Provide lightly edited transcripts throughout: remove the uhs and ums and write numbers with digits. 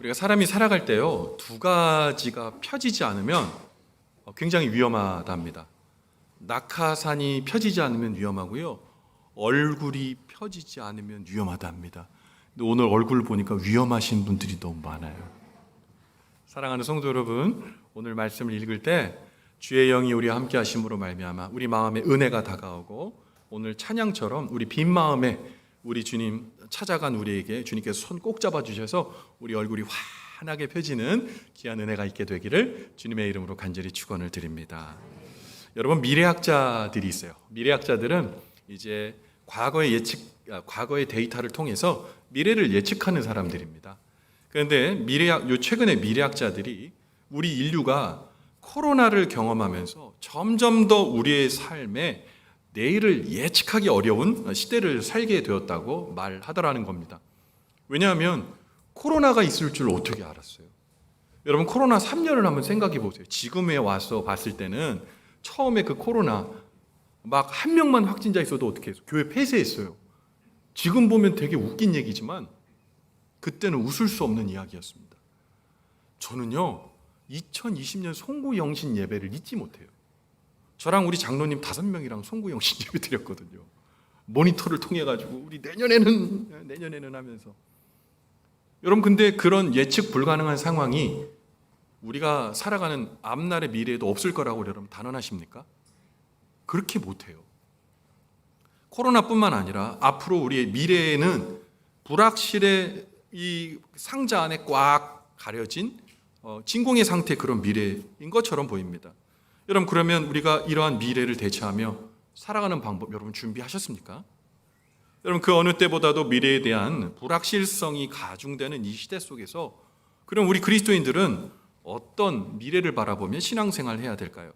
우리가 사람이 살아갈 때요, 두 가지가 펴지지 않으면 굉장히 위험하답니다. 낙하산이 펴지지 않으면 위험하고요, 얼굴이 펴지지 않으면 위험하답니다. 근데 오늘 얼굴 보니까 위험하신 분들이 너무 많아요. 사랑하는 성도 여러분, 오늘 말씀을 읽을 때 주의 영이 우리와 함께 하심으로 말미암아 우리 마음에 은혜가 다가오고, 오늘 찬양처럼 우리 빈 마음에 우리 주님 찾아간 우리에게 주님께서 손 꼭 잡아주셔서 우리 얼굴이 환하게 펴지는 귀한 은혜가 있게 되기를 주님의 이름으로 간절히 축원을 드립니다. 여러분, 미래학자들이 있어요. 미래학자들은 이제 과거의 데이터를 통해서 미래를 예측하는 사람들입니다. 그런데 최근에 미래학자들이 우리 인류가 코로나를 경험하면서 점점 더 우리의 삶에 내일을 예측하기 어려운 시대를 살게 되었다고 말하더라는 겁니다. 왜냐하면 코로나가 있을 줄 어떻게 알았어요? 여러분, 코로나 3년을 한번 생각해 보세요. 지금에 와서 봤을 때는 처음에 그 코로나 막 한 명만 확진자 있어도 어떻게 해서 교회 폐쇄했어요. 지금 보면 되게 웃긴 얘기지만 그때는 웃을 수 없는 이야기였습니다. 저는요, 2020년 송구영신 예배를 잊지 못해요. 저랑 우리 장로님 5명이랑 송구영신 예배 드렸거든요. 모니터를 통해 가지고 우리 내년에는 하면서. 여러분, 근데 그런 예측 불가능한 상황이 우리가 살아가는 앞날의 미래에도 없을 거라고 여러분 단언하십니까? 그렇게 못해요. 코로나뿐만 아니라 앞으로 우리의 미래에는 불확실의 이 상자 안에 꽉 가려진 진공의 상태, 그런 미래인 것처럼 보입니다. 여러분, 그러면 우리가 이러한 미래를 대처하며 살아가는 방법 여러분 준비하셨습니까? 여러분, 그 어느 때보다도 미래에 대한 불확실성이 가중되는 이 시대 속에서 그럼 우리 그리스도인들은 어떤 미래를 바라보며 신앙생활을 해야 될까요?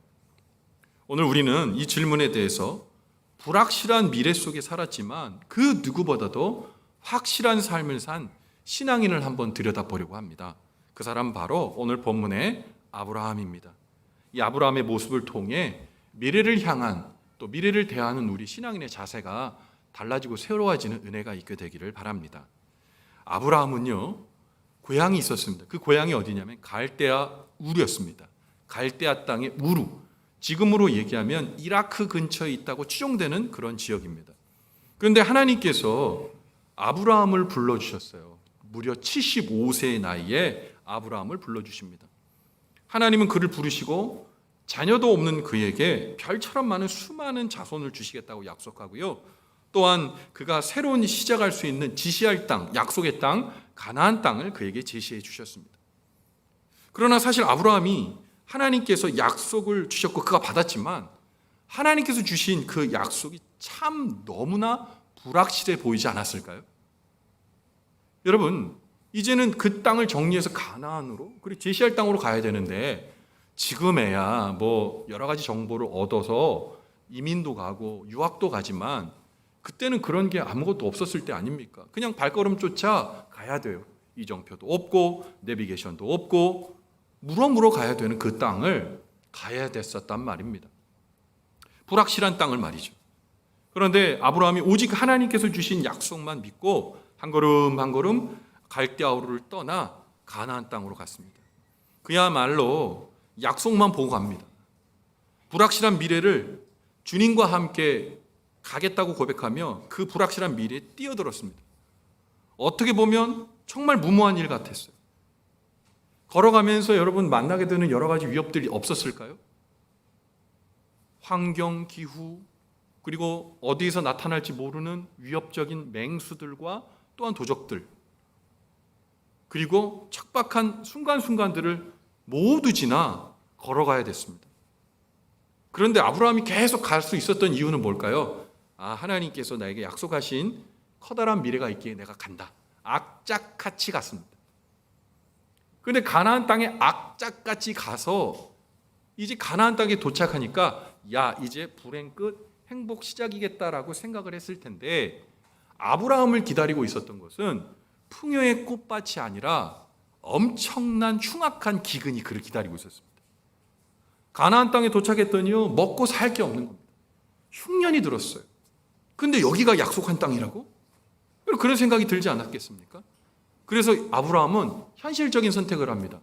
오늘 우리는 이 질문에 대해서 불확실한 미래 속에 살았지만 그 누구보다도 확실한 삶을 산 신앙인을 한번 들여다보려고 합니다. 그 사람 바로 오늘 본문의 아브라함입니다. 이 아브라함의 모습을 통해 미래를 향한, 또 미래를 대하는 우리 신앙인의 자세가 달라지고 새로워지는 은혜가 있게 되기를 바랍니다. 아브라함은요, 고향이 있었습니다. 그 고향이 어디냐면 갈대아 우르였습니다. 갈대아 땅의 우르, 지금으로 얘기하면 이라크 근처에 있다고 추정되는 그런 지역입니다. 그런데 하나님께서 아브라함을 불러주셨어요. 무려 75세의 나이에 아브라함을 불러주십니다. 하나님은 그를 부르시고 자녀도 없는 그에게 별처럼 많은 수많은 자손을 주시겠다고 약속하고요, 또한 그가 새로운 시작할 수 있는 지시할 땅, 약속의 땅, 가나안 땅을 그에게 제시해 주셨습니다. 그러나 사실 아브라함이 하나님께서 약속을 주셨고 그가 받았지만 하나님께서 주신 그 약속이 참 너무나 불확실해 보이지 않았을까요? 여러분, 이제는 그 땅을 정리해서 가나안으로, 그리고 제시할 땅으로 가야 되는데 지금에야 뭐 여러 가지 정보를 얻어서 이민도 가고 유학도 가지만 그때는 그런 게 아무것도 없었을 때 아닙니까? 그냥 발걸음조차 가야 돼요. 이정표도 없고 내비게이션도 없고 물어 가야 되는 그 땅을 가야 됐었단 말입니다. 불확실한 땅을 말이죠. 그런데 아브라함이 오직 하나님께서 주신 약속만 믿고 한 걸음 한 걸음 갈대아우르를 떠나 가나안 땅으로 갔습니다. 그야말로 약속만 보고 갑니다. 불확실한 미래를 주님과 함께 가겠다고 고백하며 그 불확실한 미래에 뛰어들었습니다. 어떻게 보면 정말 무모한 일 같았어요. 걸어가면서 여러분 만나게 되는 여러 가지 위협들이 없었을까요? 환경, 기후, 그리고 어디에서 나타날지 모르는 위협적인 맹수들과 또한 도적들, 그리고 척박한 순간순간들을 모두 지나 걸어가야 됐습니다. 그런데 아브라함이 계속 갈 수 있었던 이유는 뭘까요? 하나님께서 나에게 약속하신 커다란 미래가 있기에 내가 간다. 악착같이 갔습니다. 그런데 가나안 땅에 악착같이 가서 이제 가나안 땅에 도착하니까 이제 불행 끝, 행복 시작이겠다라고 생각을 했을 텐데 아브라함을 기다리고 있었던 것은 풍요의 꽃밭이 아니라 엄청난 흉악한 기근이 그를 기다리고 있었습니다. 가나안 땅에 도착했더니요, 먹고 살 게 없는 겁니다. 흉년이 들었어요. 근데 여기가 약속한 땅이라고? 그런 생각이 들지 않았겠습니까? 그래서 아브라함은 현실적인 선택을 합니다.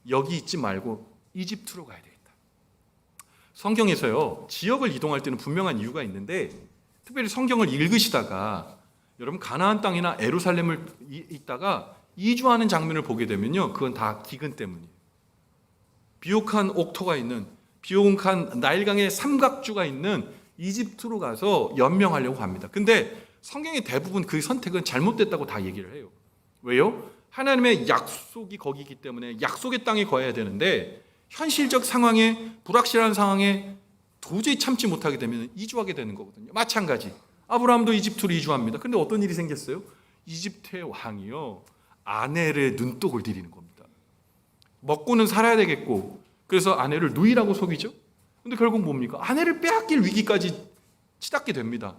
여기 있지 말고 이집트로 가야 되겠다. 성경에서요, 지역을 이동할 때는 분명한 이유가 있는데, 특별히 성경을 읽으시다가 여러분 가나안 땅이나 예루살렘을 있다가 이주하는 장면을 보게 되면요, 그건 다 기근 때문이에요. 비옥한 옥토가 있는, 비옥한 나일강의 삼각주가 있는 이집트로 가서 연명하려고 합니다. 근데 성경의 대부분 그 선택은 잘못됐다고 다 얘기를 해요. 왜요? 하나님의 약속이 거기이기 때문에 약속의 땅에 거해야 되는데, 현실적 상황에, 불확실한 상황에 도저히 참지 못하게 되면 이주하게 되는 거거든요. 마찬가지 아브라함도 이집트로 이주합니다. 근데 어떤 일이 생겼어요? 이집트의 왕이요, 아내를 눈독을 들이는 겁니다. 먹고는 살아야 되겠고, 그래서 아내를 누이라고 속이죠. 근데 결국 뭡니까? 아내를 빼앗길 위기까지 치닫게 됩니다.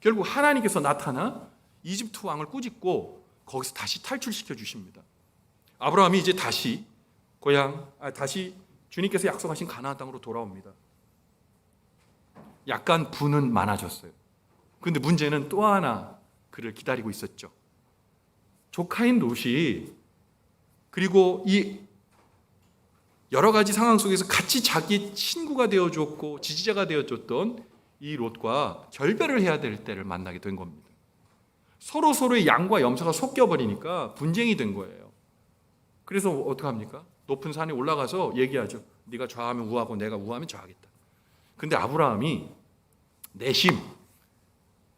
결국 하나님께서 나타나 이집트 왕을 꾸짖고 거기서 다시 탈출시켜 주십니다. 아브라함이 이제 다시 다시 주님께서 약속하신 가나안 땅으로 돌아옵니다. 약간 분은 많아졌어요. 근데 문제는 또 하나 그를 기다리고 있었죠. 조카인 롯이, 그리고 이 여러 가지 상황 속에서 같이 자기 친구가 되어줬고 지지자가 되어줬던 이 롯과 결별을 해야 될 때를 만나게 된 겁니다. 서로의 양과 염소가 섞여버리니까 분쟁이 된 거예요. 그래서 어떡합니까? 높은 산에 올라가서 얘기하죠. 네가 좌하면 우하고 내가 우하면 좌하겠다. 근데 아브라함이 내심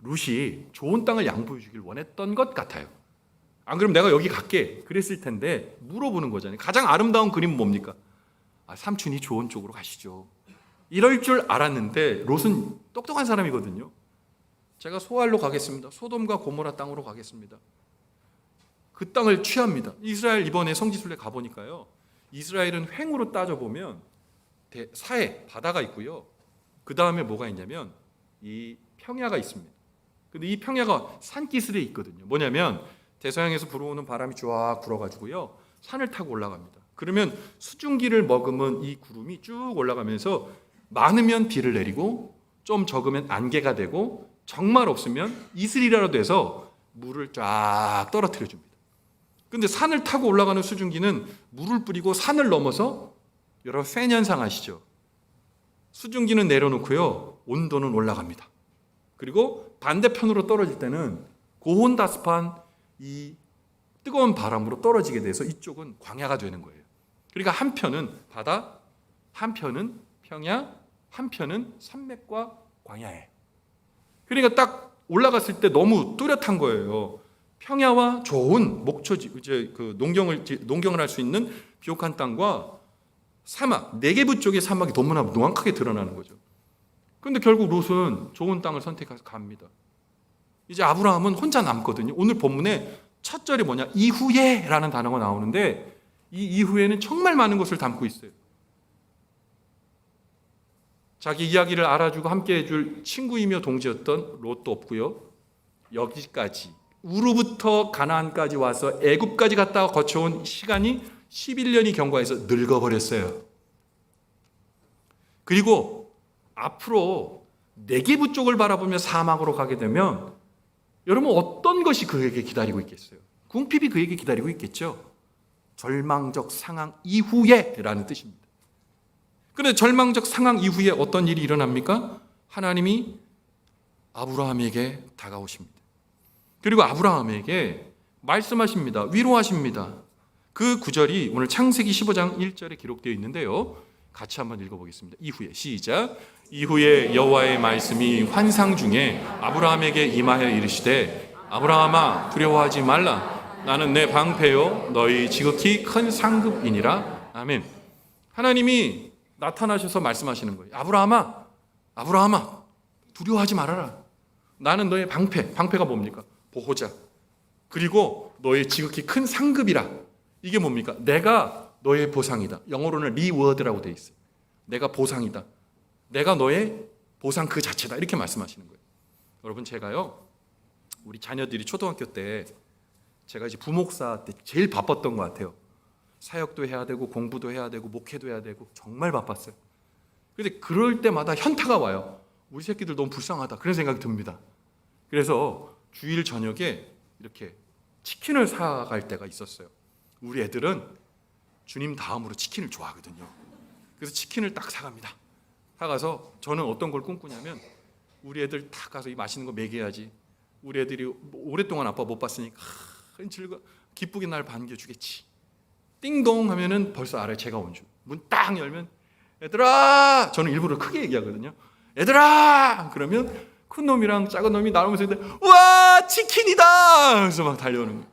롯이 좋은 땅을 양보해 주길 원했던 것 같아요. 안 그러면 내가 여기 갈게 그랬을 텐데 물어보는 거잖아요. 가장 아름다운 그림은 뭡니까? 삼촌이 좋은 쪽으로 가시죠. 이럴 줄 알았는데 롯은 똑똑한 사람이거든요. 제가 소알로 가겠습니다. 소돔과 고모라 땅으로 가겠습니다. 그 땅을 취합니다. 이스라엘 이번에 성지순례 가보니까요, 이스라엘은 횡으로 따져보면 사해 바다가 있고요, 그 다음에 뭐가 있냐면 이 평야가 있습니다. 근데 이 평야가 산기슭에 있거든요. 뭐냐면 대서양에서 불어오는 바람이 쫙 불어가지고요, 산을 타고 올라갑니다. 그러면 수증기를 머금은 이 구름이 쭉 올라가면서 많으면 비를 내리고 좀 적으면 안개가 되고 정말 없으면 이슬이라도 해서 물을 쫙 떨어뜨려 줍니다. 근데 산을 타고 올라가는 수증기는 물을 뿌리고 산을 넘어서, 여러분 팬 현상 아시죠? 수증기는 내려놓고요, 온도는 올라갑니다. 그리고 반대편으로 떨어질 때는 고온다습한 이 뜨거운 바람으로 떨어지게 돼서 이쪽은 광야가 되는 거예요. 그러니까 한편은 바다, 한편은 평야, 한편은 산맥과 광야에. 그러니까 딱 올라갔을 때 너무 뚜렷한 거예요. 평야와 좋은 목초지, 이제 그 농경을 할 수 있는 비옥한 땅과 사막, 네게부 쪽의 사막이 너무나 명확하게 드러나는 거죠. 그런데 결국 롯은 좋은 땅을 선택해서 갑니다. 이제 아브라함은 혼자 남거든요. 오늘 본문에 첫 절이 뭐냐? 이후에 라는 단어가 나오는데, 이 이후에는 정말 많은 것을 담고 있어요. 자기 이야기를 알아주고 함께 해줄 친구이며 동지였던 롯도 없고요, 여기까지 우르부터 가나안까지 와서 애굽까지 갔다가 거쳐온 시간이 11년이 경과해서 늙어버렸어요. 그리고 앞으로 네게부 쪽을 바라보며 사막으로 가게 되면 여러분 어떤 것이 그에게 기다리고 있겠어요? 궁핍이 그에게 기다리고 있겠죠. 절망적 상황 이후에 라는 뜻입니다. 그런데 절망적 상황 이후에 어떤 일이 일어납니까? 하나님이 아브라함에게 다가오십니다. 그리고 아브라함에게 말씀하십니다. 위로하십니다. 그 구절이 오늘 창세기 15장 1절에 기록되어 있는데요, 같이 한번 읽어보겠습니다. 이후에, 시작. 이후에 여호와의 말씀이 환상 중에 아브라함에게 임하여 이르시되, 아브라함아 두려워하지 말라. 나는 내 방패요 너희 지극히 큰 상급이니라. 아멘. 하나님이 나타나셔서 말씀하시는 거예요. 아브라함아, 아브라함아 두려워하지 말아라. 나는 너의 방패. 방패가 뭡니까? 보호자. 그리고 너의 지극히 큰 상급이라. 이게 뭡니까? 내가 너의 보상이다. 영어로는 리워드라고 되어 있어요. 내가 보상이다. 내가 너의 보상 그 자체다. 이렇게 말씀하시는 거예요. 여러분, 제가요, 우리 자녀들이 초등학교 때 제가 이제 부목사 때 제일 바빴던 것 같아요. 사역도 해야 되고 공부도 해야 되고 목회도 해야 되고 정말 바빴어요. 그런데 그럴 때마다 현타가 와요. 우리 새끼들 너무 불쌍하다, 그런 생각이 듭니다. 그래서 주일 저녁에 이렇게 치킨을 사갈 때가 있었어요. 우리 애들은 주님 다음으로 치킨을 좋아하거든요. 그래서 치킨을 딱 사갑니다. 사가서 저는 어떤 걸 꿈꾸냐면 우리 애들 다 가서 이 맛있는 거 먹여야지. 우리 애들이 오랫동안 아빠 못 봤으니까 기쁘게 날 반겨주겠지. 띵동 하면은 벌써 알아요. 제가 온 줄. 문 딱 열면 얘들아! 저는 일부러 크게 얘기하거든요. 얘들아! 그러면 큰 놈이랑 작은 놈이 나오면서 우와! 치킨이다! 그래서 막 달려오는 거예요.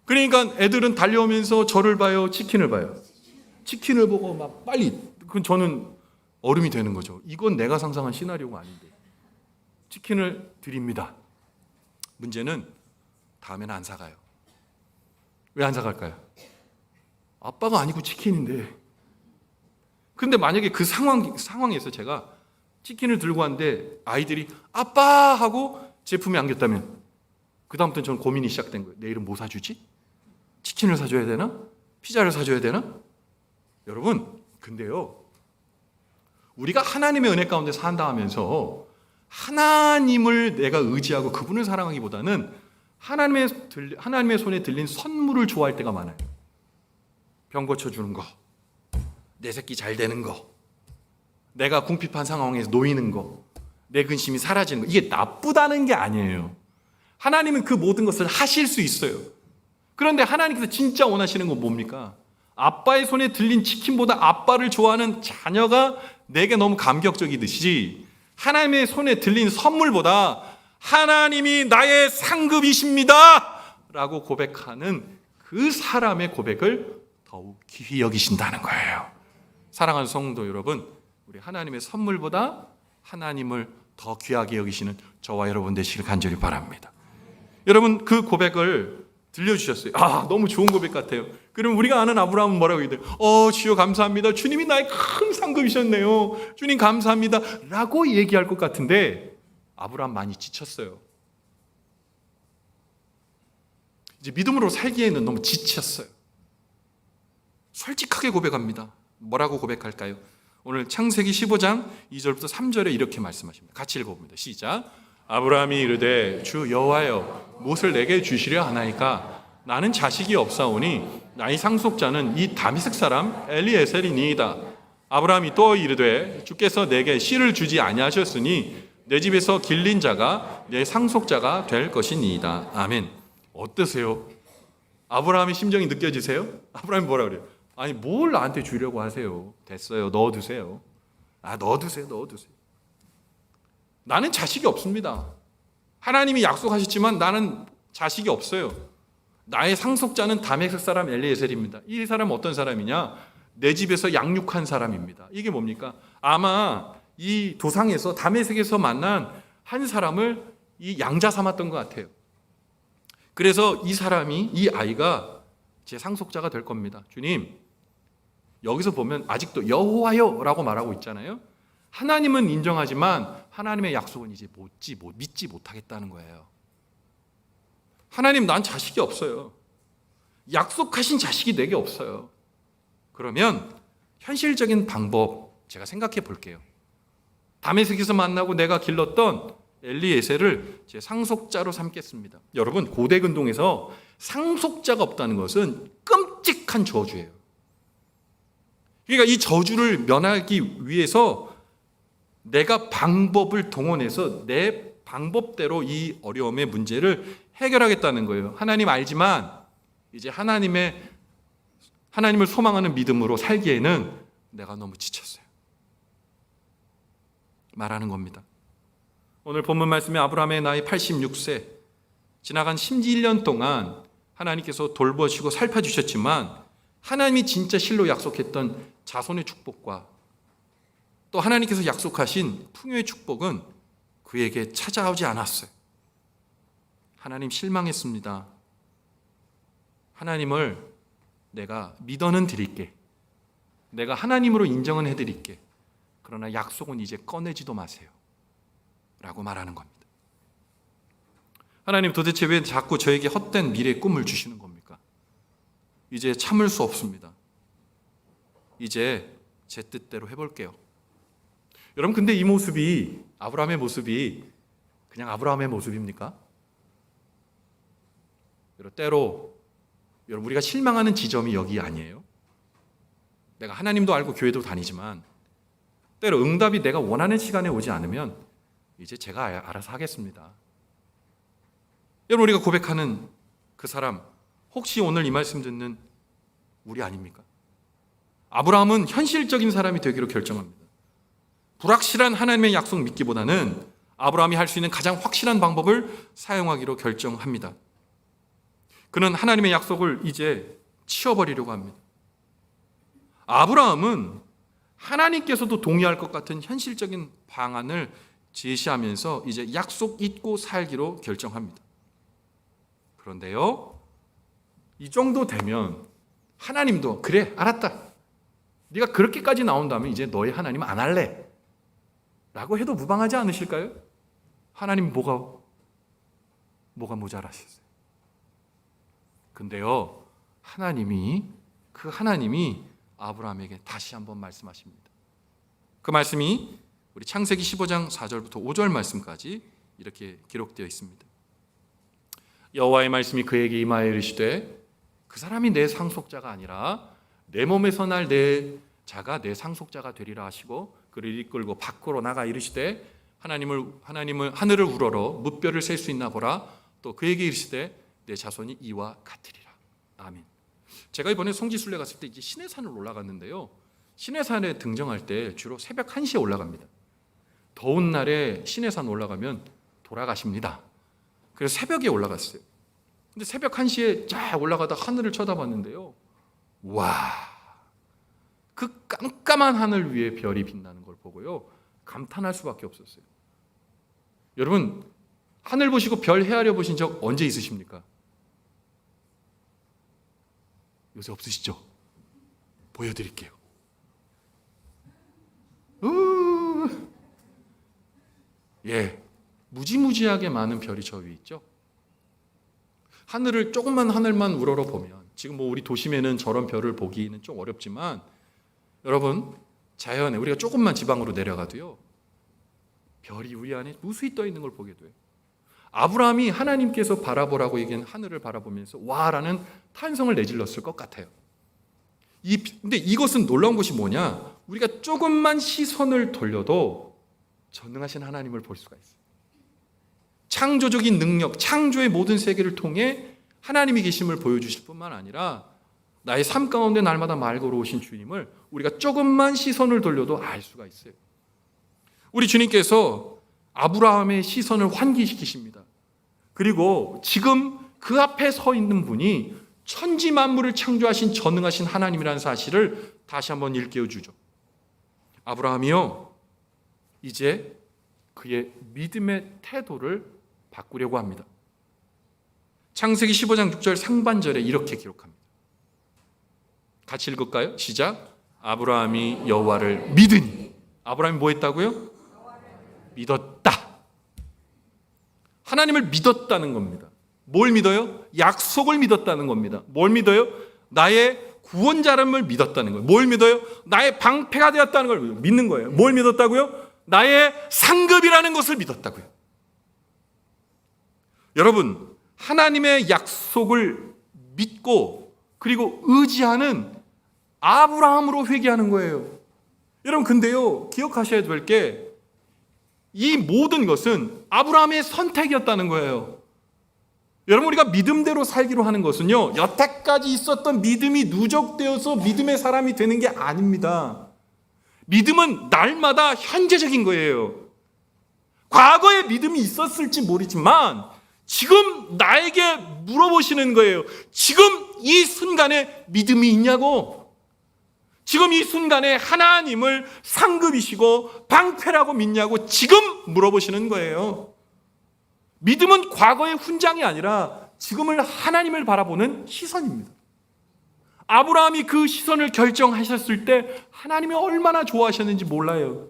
그러니까 애들은 달려오면서 저를 봐요? 치킨을 봐요? 치킨을 보고 막 빨리. 그건 저는 얼음이 되는 거죠. 이건 내가 상상한 시나리오가 아닌데. 치킨을 드립니다. 문제는 다음에는 안 사가요. 왜 안 사갈까요? 아빠가 아니고 치킨인데. 근데 만약에 그 상황에서 제가 치킨을 들고 왔는데 아이들이 아빠 하고 제품이 안겼다면 그 다음부터는 저는 고민이 시작된 거예요. 내일은 뭐 사주지? 치킨을 사줘야 되나? 피자를 사줘야 되나? 여러분, 근데요, 우리가 하나님의 은혜 가운데 산다 하면서 하나님을 내가 의지하고 그분을 사랑하기보다는 하나님의 손에 들린 선물을 좋아할 때가 많아요. 병 고쳐주는 거, 내 새끼 잘 되는 거, 내가 궁핍한 상황에서 놓이는 거, 내 근심이 사라지는 거. 이게 나쁘다는 게 아니에요. 하나님은 그 모든 것을 하실 수 있어요. 그런데 하나님께서 진짜 원하시는 건 뭡니까? 아빠의 손에 들린 치킨보다 아빠를 좋아하는 자녀가 내게 너무 감격적이듯이 하나님의 손에 들린 선물보다 하나님이 나의 상급이십니다 라고 고백하는 그 사람의 고백을 더욱 귀히 여기신다는 거예요. 사랑하는 성도 여러분, 우리 하나님의 선물보다 하나님을 더 귀하게 여기시는 저와 여러분 되시길 간절히 바랍니다. 여러분, 그 고백을 들려주셨어요. 너무 좋은 고백 같아요. 그럼 우리가 아는 아브라함은 뭐라고 얘기해요? 주여 감사합니다. 주님이 나의 큰 상급이셨네요. 주님 감사합니다 라고 얘기할 것 같은데 아브라함 많이 지쳤어요. 이제 믿음으로 살기에는 너무 지쳤어요. 솔직하게 고백합니다. 뭐라고 고백할까요? 오늘 창세기 15장 2절부터 3절에 이렇게 말씀하십니다. 같이 읽어봅니다. 시작. 아브라함이 이르되 주 여호와여 무엇을 내게 주시려 하나이까? 나는 자식이 없사오니 나의 상속자는 이 다미색 사람 엘리에셀이니이다. 아브라함이 또 이르되 주께서 내게 씨를 주지 아니하셨으니 내 집에서 길린 자가 내 상속자가 될 것이니이다. 아멘. 어떠세요? 아브라함의 심정이 느껴지세요? 아브라함이 뭐라 그래요? 아니 뭘 나한테 주려고 하세요? 됐어요. 넣어두세요. 넣어두세요. 나는 자식이 없습니다. 하나님이 약속하셨지만 나는 자식이 없어요. 나의 상속자는 다메섹 사람 엘리에셀입니다. 이 사람은 어떤 사람이냐? 내 집에서 양육한 사람입니다. 이게 뭡니까? 아마 이 도상에서 다메섹에서 만난 한 사람을 이 양자 삼았던 것 같아요. 그래서 이 아이가 제 상속자가 될 겁니다. 주님, 여기서 보면 아직도 여호와여라고 말하고 있잖아요. 하나님은 인정하지만 하나님의 약속은 이제 믿지 못하겠다는 거예요. 하나님, 난 자식이 없어요. 약속하신 자식이 내게 없어요. 그러면 현실적인 방법 제가 생각해 볼게요. 다메섹에서 만나고 내가 길렀던 엘리에셀을 제 상속자로 삼겠습니다. 여러분, 고대 근동에서 상속자가 없다는 것은 끔찍한 저주예요. 그러니까 이 저주를 면하기 위해서 내가 방법을 동원해서 내 방법대로 이 어려움의 문제를 해결하겠다는 거예요. 하나님 알지만 이제 하나님을 소망하는 믿음으로 살기에는 내가 너무 지쳤어요. 말하는 겁니다. 오늘 본문 말씀에 아브라함의 나이 86세, 지나간 11년 동안 하나님께서 돌보시고 살펴주셨지만 하나님이 진짜 실로 약속했던 자손의 축복과 또 하나님께서 약속하신 풍요의 축복은 그에게 찾아오지 않았어요. 하나님 실망했습니다. 하나님을 내가 믿어는 드릴게. 내가 하나님으로 인정은 해드릴게. 그러나 약속은 이제 꺼내지도 마세요. 라고 말하는 겁니다. 하나님, 도대체 왜 자꾸 저에게 헛된 미래의 꿈을 주시는 겁니까? 이제 참을 수 없습니다. 이제 제 뜻대로 해볼게요. 여러분, 근데 이 모습이, 아브라함의 모습이 그냥 아브라함의 모습입니까? 때로 여러분 우리가 실망하는 지점이 여기 아니에요. 내가 하나님도 알고 교회도 다니지만 때로 응답이 내가 원하는 시간에 오지 않으면 이제 제가 알아서 하겠습니다. 여러분 우리가 고백하는 그 사람 혹시 오늘 이 말씀 듣는 우리 아닙니까? 아브라함은 현실적인 사람이 되기로 결정합니다. 불확실한 하나님의 약속 믿기보다는 아브라함이 할 수 있는 가장 확실한 방법을 사용하기로 결정합니다. 그는 하나님의 약속을 이제 치워버리려고 합니다. 아브라함은 하나님께서도 동의할 것 같은 현실적인 방안을 제시하면서 이제 약속 잊고 살기로 결정합니다. 그런데요, 이 정도 되면 하나님도 그래 알았다, 네가 그렇게까지 나온다면 이제 너의 하나님 안 할래 라고 해도 무방하지 않으실까요? 하나님 뭐가 모자라셨어요. 근데요, 하나님이 아브라함에게 다시 한번 말씀하십니다. 그 말씀이 우리 창세기 15장 4절부터 5절 말씀까지 이렇게 기록되어 있습니다. 여호와의 말씀이 그에게 임하여 이르시되 그 사람이 내 상속자가 아니라 내 몸에서 날 내 자가 내 상속자가 되리라 하시고 그를 이끌고 밖으로 나가 이르시되 하늘을 우러러 무뼈를 셀 수 있나 보라. 또 그에게 이르시되 내 자손이 이와 같으리라. 아멘. 제가 이번에 성지순례 갔을 때 이제 시내산을 올라갔는데요. 시내산에 등정할 때 주로 새벽 1시에 올라갑니다. 더운 날에 시내산 올라가면 돌아가십니다. 그래서 새벽에 올라갔어요. 근데 새벽 1시에 쫙 올라가다 하늘을 쳐다봤는데요. 와, 그 깜깜한 하늘 위에 별이 빛나는 걸 보고요, 감탄할 수밖에 없었어요. 여러분, 하늘 보시고 별 헤아려 보신 적 언제 있으십니까? 요새 없으시죠? 보여드릴게요. 예, 무지무지하게 많은 별이 저 위에 있죠. 조금만 하늘만 우러러 보면, 지금 우리 도심에는 저런 별을 보기는 좀 어렵지만 여러분, 자연에 우리가 조금만 지방으로 내려가도요, 별이 우리 안에 무수히 떠 있는 걸 보게 돼요. 아브라함이 하나님께서 바라보라고 얘기한 하늘을 바라보면서 와라는 탄성을 내질렀을 것 같아요. 근데 이것은 놀라운 것이 뭐냐? 우리가 조금만 시선을 돌려도 전능하신 하나님을 볼 수가 있어요. 창조적인 능력, 창조의 모든 세계를 통해 하나님이 계심을 보여주실 뿐만 아니라 나의 삶 가운데 날마다 말 걸어오신 주님을 우리가 조금만 시선을 돌려도 알 수가 있어요. 우리 주님께서 아브라함의 시선을 환기시키십니다. 그리고 지금 그 앞에 서 있는 분이 천지 만물을 창조하신 전능하신 하나님이라는 사실을 다시 한번 일깨워 주죠. 아브라함이요, 이제 그의 믿음의 태도를 바꾸려고 합니다. 창세기 15장 6절 상반절에 이렇게 기록합니다. 같이 읽을까요? 시작. 아브라함이 여호와를 믿으니. 아브라함이 뭐 했다고요? 믿었다. 하나님을 믿었다는 겁니다. 뭘 믿어요? 약속을 믿었다는 겁니다. 뭘 믿어요? 나의 구원자름을 믿었다는 거예요. 뭘 믿어요? 나의 방패가 되었다는 걸 믿는 거예요. 뭘 믿었다고요? 나의 상급이라는 것을 믿었다고요. 여러분, 하나님의 약속을 믿고 그리고 의지하는 아브라함으로 회개하는 거예요. 여러분, 근데요, 기억하셔야 될 게 이 모든 것은 아브라함의 선택이었다는 거예요. 여러분, 우리가 믿음대로 살기로 하는 것은요, 여태까지 있었던 믿음이 누적되어서 믿음의 사람이 되는 게 아닙니다. 믿음은 날마다 현재적인 거예요. 과거에 믿음이 있었을지 모르지만 지금 나에게 물어보시는 거예요. 지금 이 순간에 믿음이 있냐고. 지금 이 순간에 하나님을 상급이시고 방패라고 믿냐고 지금 물어보시는 거예요. 믿음은 과거의 훈장이 아니라 지금을 하나님을 바라보는 시선입니다. 아브라함이 그 시선을 결정하셨을 때 하나님이 얼마나 좋아하셨는지 몰라요.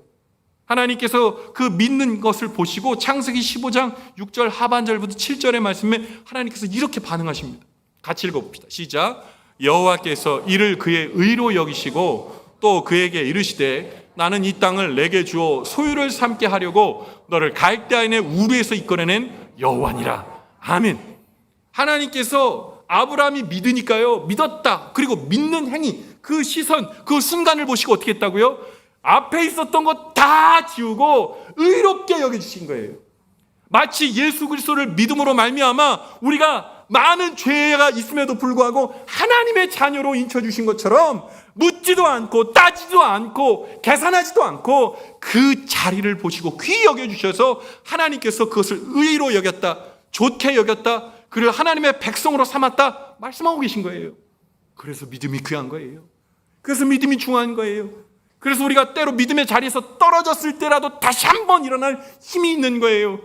하나님께서 그 믿는 것을 보시고 창세기 15장 6절 하반절부터 7절의 말씀에 하나님께서 이렇게 반응하십니다. 같이 읽어봅시다. 시작. 여호와께서 이를 그의 의로 여기시고 또 그에게 이르시되 나는 이 땅을 내게 주어 소유를 삼게 하려고 너를 갈대아인의 우르에서 이끌어낸 여호와니라. 아멘. 하나님께서 아브라함이 믿으니까요, 믿었다. 그리고 믿는 행위, 그 시선, 그 순간을 보시고 어떻게 했다고요? 앞에 있었던 것 다 지우고 의롭게 여겨주신 거예요. 마치 예수 그리스도를 믿음으로 말미암아 우리가 많은 죄가 있음에도 불구하고 하나님의 자녀로 인쳐주신 것처럼 묻지도 않고 따지도 않고 계산하지도 않고 그 자리를 보시고 귀히 여겨주셔서 하나님께서 그것을 의로 여겼다, 좋게 여겼다, 그를 하나님의 백성으로 삼았다 말씀하고 계신 거예요. 그래서 믿음이 귀한 거예요. 그래서 믿음이 중요한 거예요. 그래서 우리가 때로 믿음의 자리에서 떨어졌을 때라도 다시 한번 일어날 힘이 있는 거예요.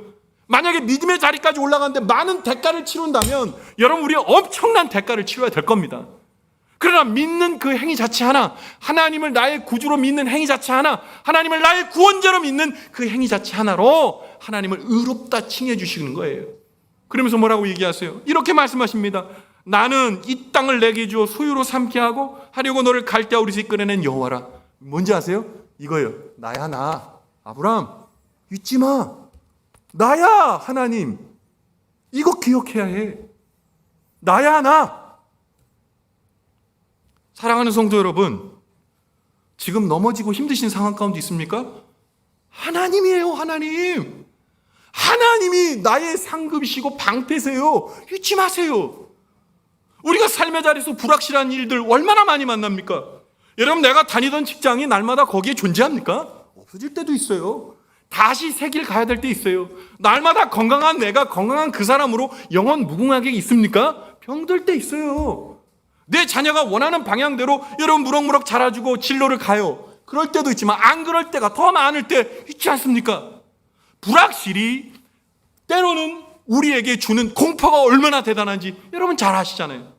만약에 믿음의 자리까지 올라가는데 많은 대가를 치른다면 여러분, 우리 엄청난 대가를 치러야 될 겁니다. 그러나 믿는 그 행위 자체 하나, 하나님을 나의 구주로 믿는 행위 자체 하나, 하나님을 나의 구원자로 믿는 그 행위 자체 하나로 하나님을 의롭다 칭해 주시는 거예요. 그러면서 뭐라고 얘기하세요? 이렇게 말씀하십니다. 나는 이 땅을 내게 주어 소유로 삼게 하고 하려고 너를 갈대아 우리 이끌어낸 여호와라. 뭔지 아세요? 이거예요. 나야, 나. 아브라함, 잊지 마. 나야, 하나님. 이거 기억해야 해. 나야, 나. 사랑하는 성도 여러분, 지금 넘어지고 힘드신 상황 가운데 있습니까? 하나님이에요, 하나님. 하나님이 나의 상급이시고 방패세요. 잊지 마세요. 우리가 삶의 자리에서 불확실한 일들 얼마나 많이 만납니까? 여러분, 내가 다니던 직장이 날마다 거기에 존재합니까? 없어질 때도 있어요. 다시 새 길 가야 될 때 있어요. 날마다 건강한 내가 건강한 그 사람으로 영원 무궁하게 있습니까? 병들 때 있어요. 내 자녀가 원하는 방향대로 여러분 무럭무럭 자라주고 진로를 가요. 그럴 때도 있지만 안 그럴 때가 더 많을 때 있지 않습니까? 불확실이 때로는 우리에게 주는 공포가 얼마나 대단한지 여러분 잘 아시잖아요.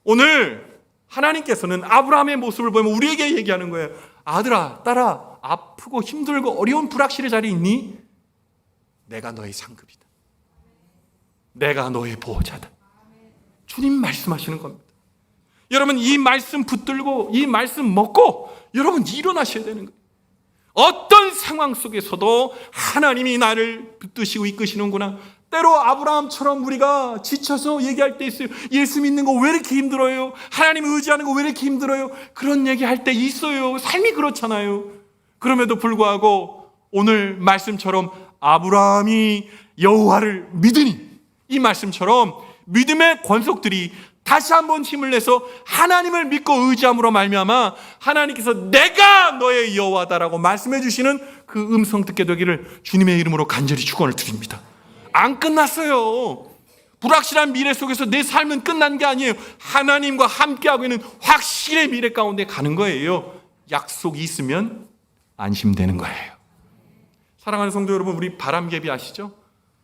오늘 하나님께서는 아브라함의 모습을 보면 우리에게 얘기하는 거예요. 아들아, 딸아, 아프고 힘들고 어려운 불확실의 자리에 있니? 내가 너의 상급이다. 내가 너의 보호자다. 주님 말씀하시는 겁니다. 여러분, 이 말씀 붙들고 이 말씀 먹고 여러분 일어나셔야 되는 거예요. 어떤 상황 속에서도 하나님이 나를 붙드시고 이끄시는구나. 때로 아브라함처럼 우리가 지쳐서 얘기할 때 있어요. 예수 믿는 거 왜 이렇게 힘들어요? 하나님 의지하는 거 왜 이렇게 힘들어요? 그런 얘기할 때 있어요. 삶이 그렇잖아요. 그럼에도 불구하고 오늘 말씀처럼 아브라함이 여호와를 믿으니, 이 말씀처럼 믿음의 권속들이 다시 한번 힘을 내서 하나님을 믿고 의지함으로 말미암아 하나님께서 내가 너의 여호와다라고 말씀해 주시는 그 음성 듣게 되기를 주님의 이름으로 간절히 축원을 드립니다. 안 끝났어요. 불확실한 미래 속에서 내 삶은 끝난 게 아니에요. 하나님과 함께하고 있는 확실의 미래 가운데 가는 거예요. 약속이 있으면 안심되는 거예요. 사랑하는 성도 여러분, 우리 바람개비 아시죠?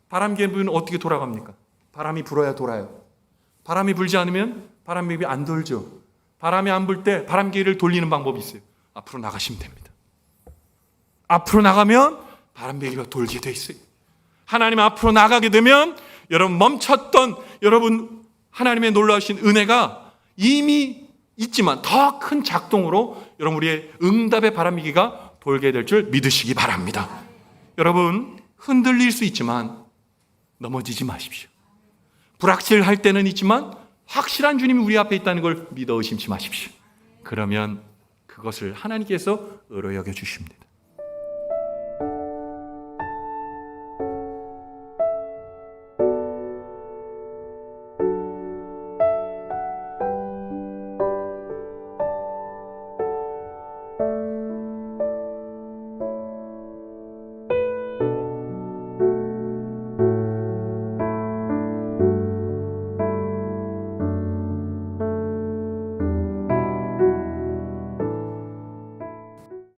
바람개비는 어떻게 돌아갑니까? 바람이 불어야 돌아요. 바람이 불지 않으면 바람개비 안 돌죠. 바람이 안 불 때 바람개비를 돌리는 방법이 있어요. 앞으로 나가시면 됩니다. 앞으로 나가면 바람개비가 돌게 돼 있어요. 하나님 앞으로 나가게 되면 여러분 멈췄던 여러분 하나님의 놀라우신 은혜가 이미 있지만 더 큰 작동으로 여러분 우리의 응답의 바람개비가 돌게 될 줄 믿으시기 바랍니다. 여러분, 흔들릴 수 있지만 넘어지지 마십시오. 불확실할 때는 있지만 확실한 주님이 우리 앞에 있다는 걸 믿어 의심치 마십시오. 그러면 그것을 하나님께서 의로 여겨 주십니다.